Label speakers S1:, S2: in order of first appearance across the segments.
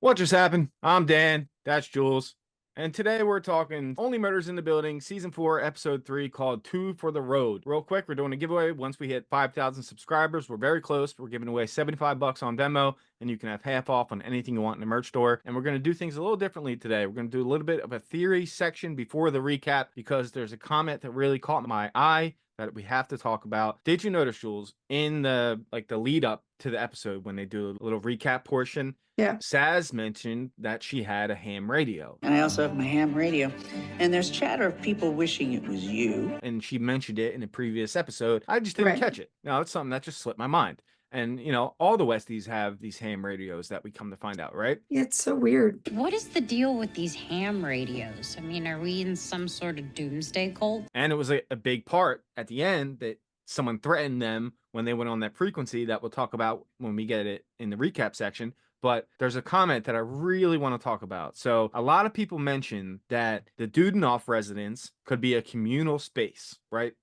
S1: What just happened? I'm Dan. That's Jules. And today we're talking Only Murders in the Building, Season 4, Episode 3, called Two for the Road. Real quick, we're doing a giveaway. Once we hit 5,000 subscribers, we're very close. We're giving away 75 bucks on Venmo, and you can have half off on anything you want in the merch store. And we're going to do things a little differently today. We're going to do a little bit of a theory section before the recap because there's a comment that really caught my eye that we have to talk about. Did you notice, Jules, in the lead up to the episode when they do a little recap portion?
S2: Yeah.
S1: Sazz mentioned that she had a ham radio.
S3: And I also have my ham radio. And there's chatter of people wishing it was you.
S1: And she mentioned it in a previous episode. I just didn't catch it. No, it's something that just slipped my mind. And, you know, all the Westies have these ham radios that we come to find out, right?
S2: Yeah, it's so weird.
S4: What is the deal with these ham radios? I mean, are we in some sort of doomsday cult?
S1: And it was a big part at the end that someone threatened them when they went on that frequency that we'll talk about when we get it in the recap section. But there's a comment that I really want to talk about. So a lot of people mention that the Dudenoff residence could be a communal space, right?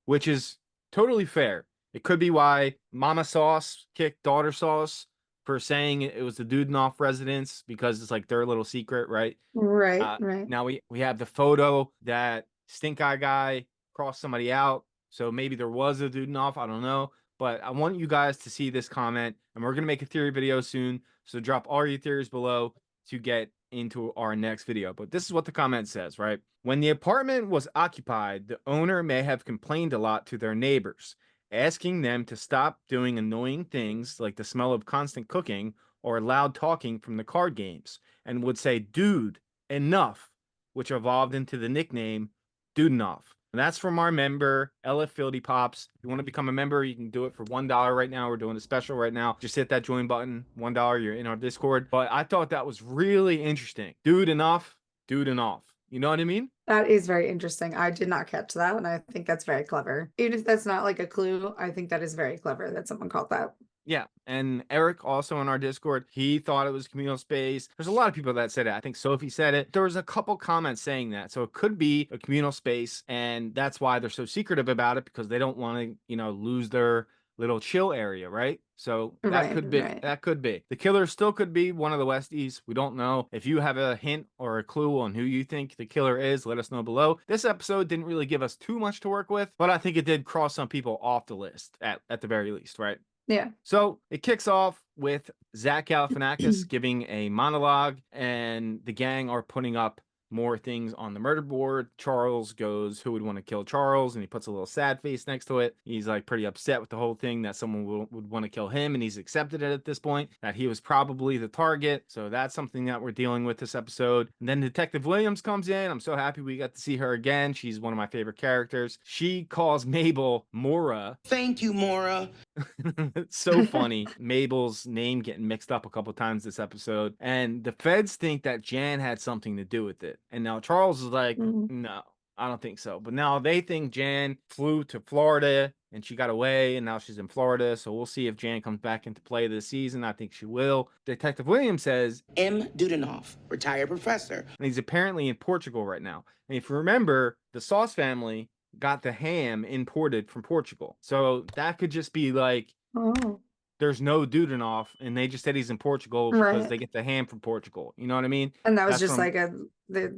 S1: Which is totally fair. It could be why Mama Sauce kicked Daughter Sauce for saying it was the Dudenoff residence because it's like their little secret, right?
S2: Right.
S1: Now we have the photo that Stink Eye Guy crossed somebody out. So maybe there was a Dudenoff. I don't know. But I want you guys to see this comment, and we're going to make a theory video soon. So drop all your theories below to get into our next video. But this is what the comment says, right? When the apartment was occupied, the owner may have complained a lot to their neighbors, asking them to stop doing annoying things like the smell of constant cooking or loud talking from the card games, and would say, "Dude, enough," which evolved into the nickname Dudenoff. And that's from our member, LF Fieldy Pops. If you want to become a member, you can do it for $1 right now. We're doing a special right now. Just hit that join button, $1, you're in our Discord. But I thought that was really interesting. Dude enough, dude enough. You know what I mean?
S2: That is very interesting. I did not catch that, and I think that's very clever. Even if that's not like a clue, I think that is very clever that someone called that.
S1: Yeah, and Eric also in our Discord, he thought it was communal space. There's a lot of people that said it. I think Sophie said it. There was a couple comments saying that. So it could be a communal space, and that's why they're so secretive about it, because they don't want to, you know, lose their little chill area, right? So that could be. That could be. The killer still could be one of the Westies. We don't know. If you have a hint or a clue on who you think the killer is, let us know below. This episode didn't really give us too much to work with, but I think it did cross some people off the list at the very least, right?
S2: Yeah.
S1: So it kicks off with Zach Galifianakis giving a monologue, and the gang are putting up more things on the murder board. Charles goes, "Who would want to kill Charles?" And he puts a little sad face next to it. He's like pretty upset with the whole thing that someone would want to kill him, and he's accepted it at this point, that he was probably the target. So that's something that we're dealing with this episode. And then Detective Williams comes in. I'm so happy we got to see her again. She's one of my favorite characters. She calls Mabel Mora.
S3: Thank you, Mora.
S1: It's so funny. Mabel's name getting mixed up a couple times this episode. And the feds think that Jan had something to do with it. And now Charles is like, no, I don't think so. But now they think Jan flew to Florida and she got away, and now she's in Florida. So we'll see if Jan comes back into play this season. I think she will. Detective Williams says,
S3: M. Dudenoff, retired professor.
S1: And he's apparently in Portugal right now. And if you remember, the Sauce family got the ham imported from Portugal. So that could just be like, there's no Dudenoff, and they just said he's in Portugal because they get the ham from Portugal. You know what I mean?
S2: And that was just like it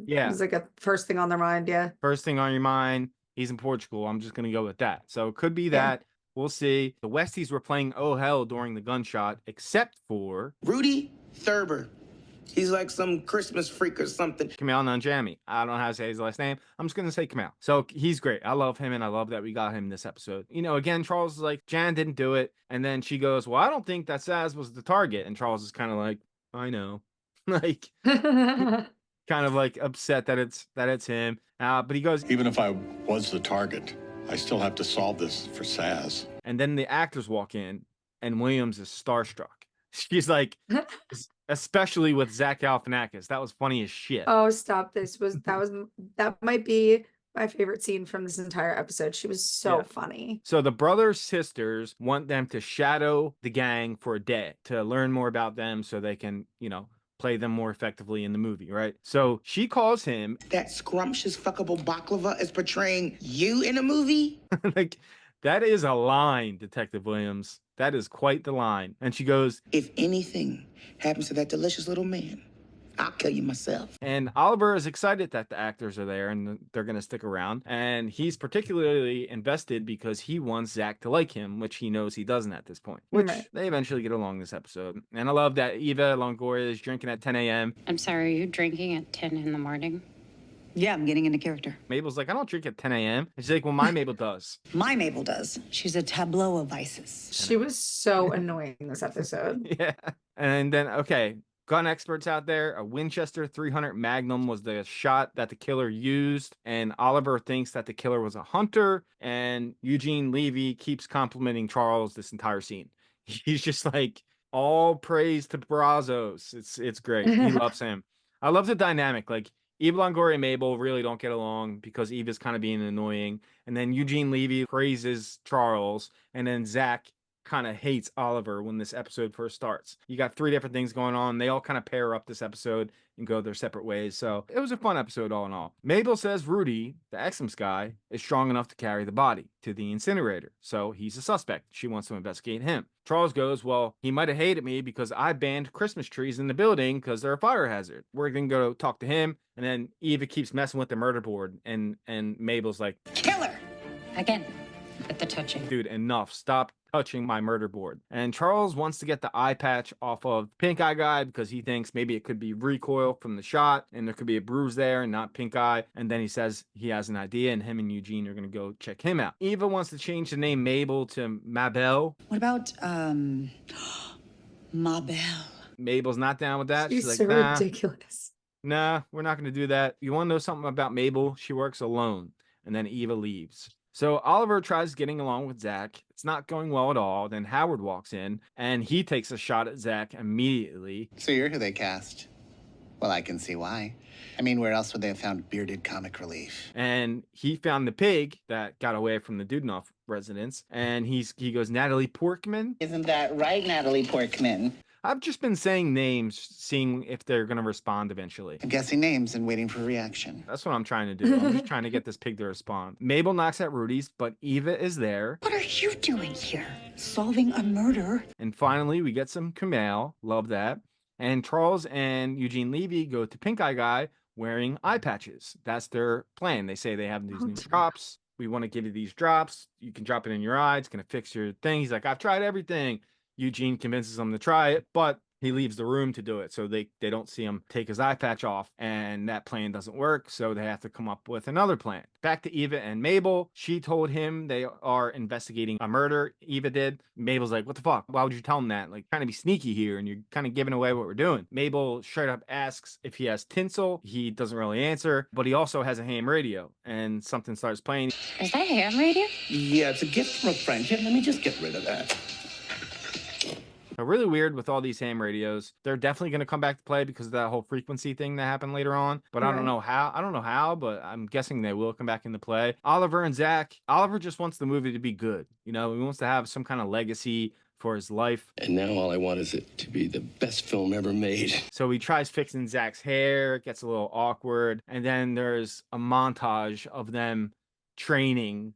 S2: was like a first thing on their mind. Yeah.
S1: First thing on your mind. He's in Portugal. I'm just going to go with that. So it could be that. We'll see. The Westies were playing Oh Hell during the gunshot, except for
S3: Rudy Thurber. He's like some Christmas freak or something.
S1: Kamal Nanjiani. I don't know how to say his last name. I'm just going to say Kamal. So he's great. I love him, and I love that we got him this episode. You know, again, Charles is like, Jan didn't do it. And then she goes, well, I don't think that Sazz was the target. And Charles is kind of like, I know. Like, kind of like upset that it's him. But he goes,
S5: even if I was the target, I still have to solve this for Sazz.
S1: And then the actors walk in, and Williams is starstruck. She's like, especially with Zach Galifianakis. That was funny as shit.
S2: Oh, stop. That might be my favorite scene from this entire episode. She was so funny.
S1: So the brothers, sisters want them to shadow the gang for a day to learn more about them so they can, you know, play them more effectively in the movie, right? So she calls him.
S3: That scrumptious fuckable baklava is portraying you in a movie?
S1: Like, that is a line, Detective Williams, That is quite the line. And she goes,
S6: If anything happens to that delicious little man, I'll kill you myself.
S1: and Oliver is excited that the actors are there and they're going to stick around. And he's particularly invested because he wants Zach to like him, which he knows he doesn't at this point, which they eventually get along this episode. And I love that Eva Longoria is drinking at 10 a.m.
S4: I'm sorry, are you drinking at 10 in the morning?
S3: Yeah, I'm getting into character.
S1: Mabel's like, I don't drink at 10 a.m. And she's like, well, my Mabel does.
S3: My Mabel does. She's a tableau of vices.
S2: She was so annoying this episode.
S1: Yeah. And then, okay, gun experts out there, a Winchester 300 Magnum was the shot that the killer used. And Oliver thinks that the killer was a hunter. And Eugene Levy keeps complimenting Charles this entire scene. He's just like, all praise to Brazos. It's great. He loves him. I love the dynamic. Like, Eva Longoria and Mabel really don't get along because Eva's kind of being annoying. And then Eugene Levy praises Charles. And then Zach kind of hates Oliver when this episode first starts. You got 3 different things going on. They all kind of pair up this episode and go their separate ways. So it was a fun episode all in all. Mabel says Rudy, the Exums guy, is strong enough to carry the body to the incinerator. So he's a suspect. She wants to investigate him. Charles goes, well, he might have hated me because I banned Christmas trees in the building because they're a fire hazard. We're going to go talk to him. And then Eva keeps messing with the murder board. And Mabel's like,
S3: Killer!
S4: Again, with the touching.
S1: dude, enough. Stop touching my murder board. And Charles wants to get the eye patch off of Pink Eye Guy because he thinks maybe it could be recoil from the shot and there could be a bruise there and not pink eye. And then he says he has an idea and him and Eugene are going to go check him out. Eva wants to change the name Mabel to Mabel.
S3: What about, Mabel?
S1: Mabel's not down with that.
S2: She's
S1: like,
S2: so
S1: nah,
S2: ridiculous.
S1: nah, we're not going to do that. You want to know something about Mabel? She works alone. And then Eva leaves. So Oliver tries getting along with Zach. It's not going well at all. Then Howard walks in and he takes a shot at Zach immediately.
S7: So you're who they cast. Well, I can see why. I mean, where else would they have found bearded comic relief?
S1: And he found the pig that got away from the Dudenoff residence. And he goes, Natalie Portman.
S6: Isn't that right, Natalie Portman?
S1: I've just been saying names, seeing if they're going to respond eventually.
S7: I'm guessing names and waiting for a reaction.
S1: That's what I'm trying to do. I'm just trying to get this pig to respond. Mabel knocks at Rudy's, but Eva is there.
S3: What are you doing here? Solving a murder?
S1: And finally, we get some Kumail. Love that. And Charles and Eugene Levy go to Pink Eye Guy wearing eye patches. That's their plan. They say they have these new drops. We want to give you these drops. You can drop it in your eye. It's going to fix your thing. He's like, I've tried everything. Eugene convinces him to try it, but he leaves the room to do it. So they don't see him take his eye patch off, and that plan doesn't work. So they have to come up with another plan. Back to Eva and Mabel. She told him they are investigating a murder. Eva did. Mabel's like, what the fuck? Why would you tell him that? Like, trying to be sneaky here, and you're kind of giving away what we're doing. Mabel straight up asks if he has tinsel. He doesn't really answer, but he also has a ham radio, and something starts playing.
S4: Is that ham radio?
S6: Yeah, it's a gift from a friend. Here, let me just get rid of that.
S1: So really weird with all these ham radios. They're definitely going to come back to play because of that whole frequency thing that happened later on. But I don't know how, but I'm guessing they will come back into play. Oliver and Zach. Oliver just wants the movie to be good. You know, he wants to have some kind of legacy for his life.
S5: And now all I want is it to be the best film ever made.
S1: So he tries fixing Zach's hair. It gets a little awkward. And then there's a montage of them training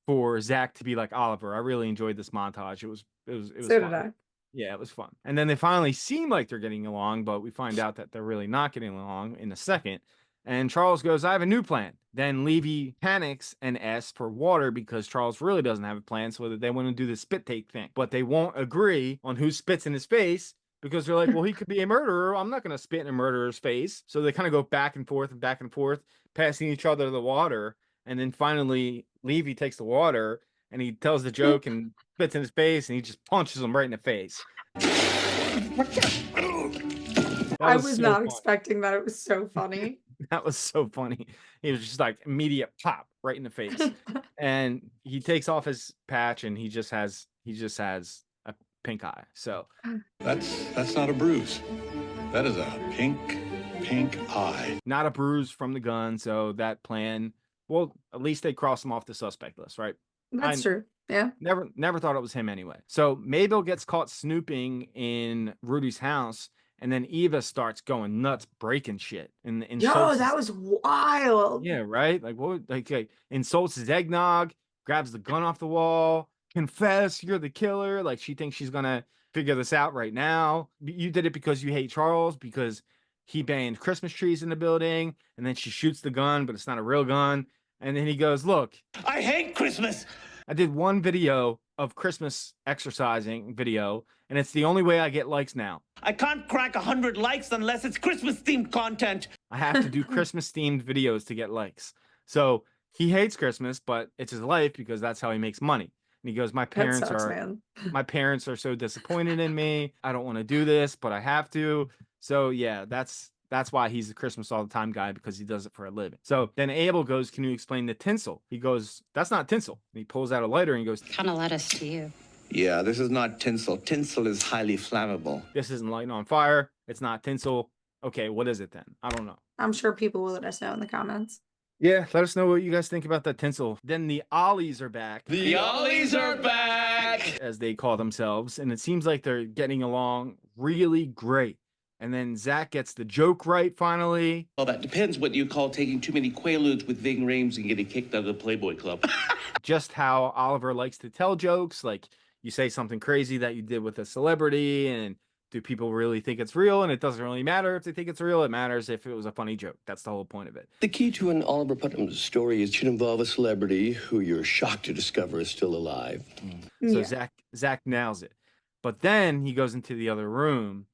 S1: for Zach to be like Oliver. I really enjoyed this montage. It was
S2: So
S1: fun.
S2: did I.
S1: Yeah, it was fun. And then they finally seem like they're getting along, but we find out that they're really not getting along in a second. And Charles goes, I have a new plan. Then Levy panics and asks for water because Charles really doesn't have a plan, so that they want to do the spit take thing. But they won't agree on who spits in his face because they're like, well, he could be a murderer. I'm not going to spit in a murderer's face. So they kind of go back and forth, passing each other the water. And then finally, Levy takes the water and he tells the joke and spits in his face and he just punches him right in the face.
S2: I was not expecting that. It was so funny.
S1: That was so funny. He was just like immediate pop right in the face. And he takes off his patch and he just has a pink eye. So
S5: That's not a bruise. That is a pink eye.
S1: not a bruise from the gun. So that plan, well, at least they cross him off the suspect list, right?
S2: That's true. Yeah.
S1: Never thought it was him anyway. So Mabel gets caught snooping in Rudy's house, and then Eva starts going nuts, breaking shit. And
S2: Yo, that was wild.
S1: yeah, right. Like what? Like insults his eggnog, grabs the gun off the wall, confess, you're the killer. Like she thinks she's gonna figure this out right now. You did it because you hate Charles, because he banned Christmas trees in the building. And then she shoots the gun, but it's not a real gun. And then he goes, look,
S8: I hate Christmas.
S1: I did one video of Christmas exercising video, and it's the only way I get likes now.
S8: I can't crack 100 likes unless it's Christmas-themed content.
S1: I have to do Christmas-themed videos to get likes. So he hates Christmas, but it's his life because that's how he makes money. And he goes, my parents my parents are so disappointed in me. I don't want to do this, but I have to. So yeah, that's why he's a Christmas all the time guy, because he does it for a living. So then Abel goes, can you explain the tinsel? He goes, that's not tinsel. And he pulls out a lighter and he goes,
S4: Kind of led us to you.
S9: Yeah, this is not tinsel. Tinsel is highly flammable.
S1: this isn't lighting on fire. It's not tinsel. Okay, what is it then? I don't know.
S2: I'm sure people will let us know in the comments.
S1: Yeah, let us know what you guys think about that tinsel. Then the Ollies are back.
S8: The Ollies are back.
S1: As they call themselves. And it seems like they're getting along really great. And then Zach gets the joke right finally.
S8: Well, that depends what you call taking too many Quaaludes with Ving Rhames and getting kicked out of the Playboy Club.
S1: Just how Oliver likes to tell jokes. Like you say something crazy that you did with a celebrity, and do people really think it's real? And it doesn't really matter if they think it's real. It matters if it was a funny joke. That's the whole point of it.
S10: The key to an Oliver Putnam story is it should involve a celebrity who you're shocked to discover is still alive.
S1: So Zach nails it. But then he goes into the other room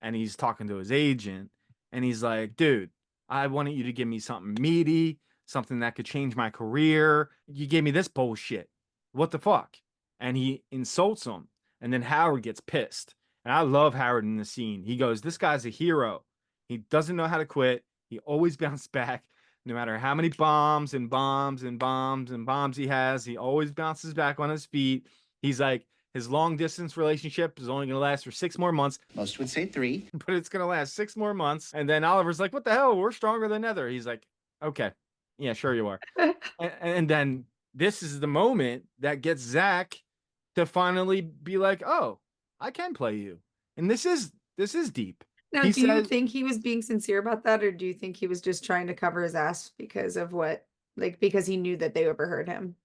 S1: and he's talking to his agent, and he's like, dude, I wanted you to give me something meaty, something that could change my career. You gave me this bullshit. What the fuck? And he insults him. And then Howard gets pissed. And I love Howard in the scene. He goes, this guy's a hero. He doesn't know how to quit. He always bounces back. No matter how many bombs and bombs and bombs and bombs he has, he always bounces back on his feet. He's like, his long distance relationship is only going to last for 6 more months.
S7: Most would say 3.
S1: But it's going to last 6 more months. And then Oliver's like, what the hell? We're stronger than ever. He's like, okay. Yeah, sure you are. and then this is the moment that gets Zach to finally be like, oh, I can play you. And this is deep.
S2: Now, do you think he was being sincere about that, or do you think he was just trying to cover his ass because of because he knew that they overheard him?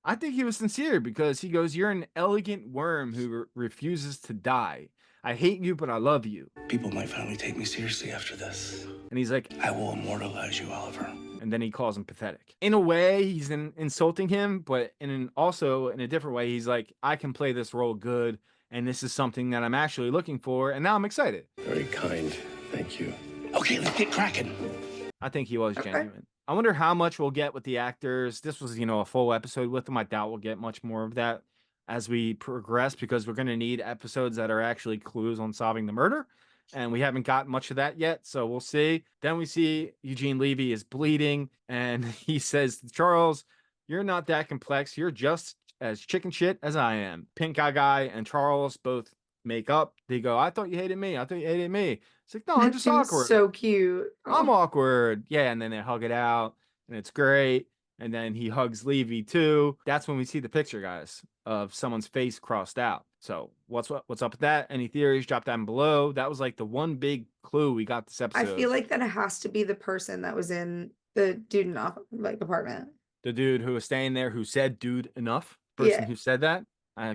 S1: I think he was sincere, because he goes, you're an elegant worm who refuses to die. I hate you, but I love you.
S8: People might finally take me seriously after this.
S1: And he's like,
S8: I will immortalize you, Oliver.
S1: And then he calls him pathetic. In a way, he's insulting him, but also in a different way, he's like, I can play this role good, and this is something that I'm actually looking for, and now I'm excited.
S10: Very kind. Thank you.
S8: Okay, let's get cracking.
S1: I think he was genuine. I wonder how much we'll get with the actors. This was, a full episode with them. I doubt we'll get much more of that as we progress, because we're going to need episodes that are actually clues on solving the murder. And we haven't got much of that yet, so we'll see. Then we see Eugene Levy is bleeding, and he says to Charles, you're not that complex. You're just as chicken shit as I am. Pink Eye Guy and Charles both make up. They go, I thought you hated me. I thought you hated me. It's like, no, I'm just awkward.
S2: So cute.
S1: I'm awkward. Yeah, and then they hug it out, and it's great. And then he hugs Levy too. That's when we see the picture, guys, of someone's face crossed out. So what's up with that? Any theories? Drop down below. That was like the one big clue we got this episode.
S2: I feel like that has to be the person that was in the Dudenoff apartment.
S1: The dude who was staying there who said dude enough. Person who said that.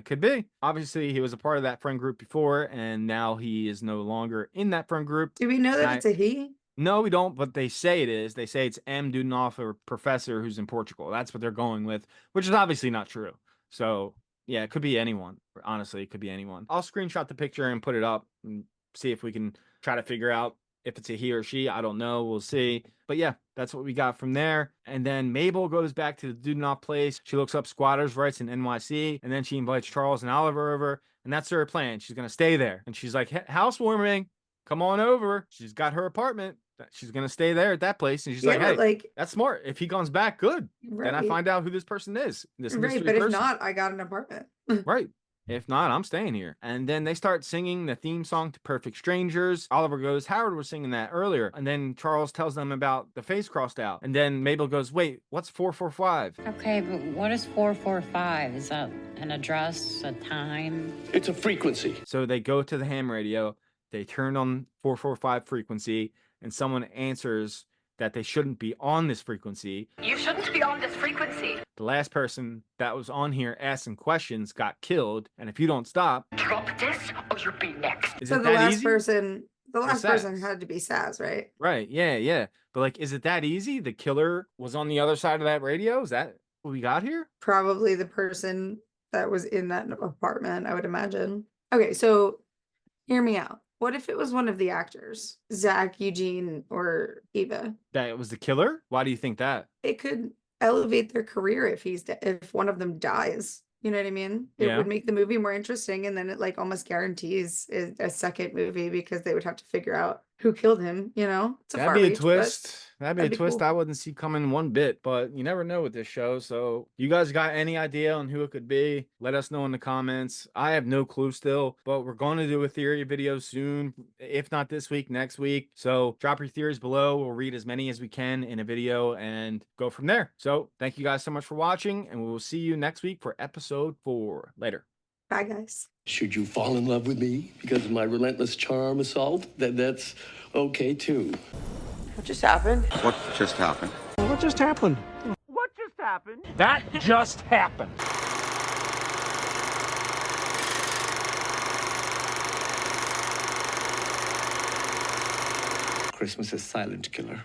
S1: Could be. Obviously, he was a part of that friend group before, and now he is no longer in that friend group.
S2: Do we know that it's a he?
S1: No, we don't, but they say it is. They say it's M. Dudenoff, a professor who's in Portugal. That's what they're going with, which is obviously not true. So, yeah, it could be anyone. Honestly, it could be anyone. I'll screenshot the picture and put it up and see if we can try to figure out if it's a he or she. I don't know. We'll see. But yeah, that's what we got from there. And then Mabel goes back to the Dudenoff place. She looks up squatters' rights in NYC, and then she invites Charles and Oliver over, and that's her plan. She's going to stay there. And she's like, housewarming, come on over. She's got her apartment. She's going to stay there at that place. And she's like, hey, that's smart. If he comes back, good. Then I find out who this person is. This
S2: right, but if not, I got an apartment.
S1: Right. If not, I'm staying here. And then they start singing the theme song to Perfect Strangers. Oliver goes, Howard was singing that earlier. And then Charles tells them about the face crossed out. And then Mabel goes, wait, what's 445?
S4: Okay, but what is 445? Is that an address, a time?
S10: It's a frequency.
S1: So they go to the ham radio. They turn on 445 frequency, and someone answers that they shouldn't be on this frequency.
S11: You shouldn't be on this frequency.
S1: The last person that was on here asking questions got killed, and if you don't stop,
S11: Drop this or you'll be next.
S1: is
S2: So
S1: it
S2: the
S1: that
S2: last
S1: easy?
S2: person, the last person
S1: Sazz.
S2: had to be Sazz, right?
S1: Right, yeah. But like, is it that easy? The killer was on the other side of that radio? Is that what we got here?
S2: Probably the person that was in that apartment, I would imagine. Okay, so hear me out. What if it was one of the actors, Zach, Eugene, or Eva?
S1: That it was the killer? Why do you think that?
S2: It could elevate their career if if one of them dies. You know what I mean? It
S1: Yeah.
S2: would make the movie more interesting, and then it like almost guarantees a second movie because they would have to figure out who killed him. You know, it's
S1: That'd be a twist. That'd be a
S2: that'd be
S1: twist
S2: cool.
S1: I wouldn't see coming one bit, but you never know with this show. So you guys got any idea on who it could be? Let us know in the comments. I have no clue still, but we're going to do a theory video soon. If not this week, next week. So drop your theories below. We'll read as many as we can in a video and go from there. So thank you guys so much for watching, and we will see you next week for episode 4. Later.
S2: Bye, guys.
S10: Should you fall in love with me because of my relentless charm assault, that's okay too.
S6: What just happened?
S5: What just happened?
S12: What just happened?
S1: What just happened?
S12: That just happened.
S9: Christmas is silent killer.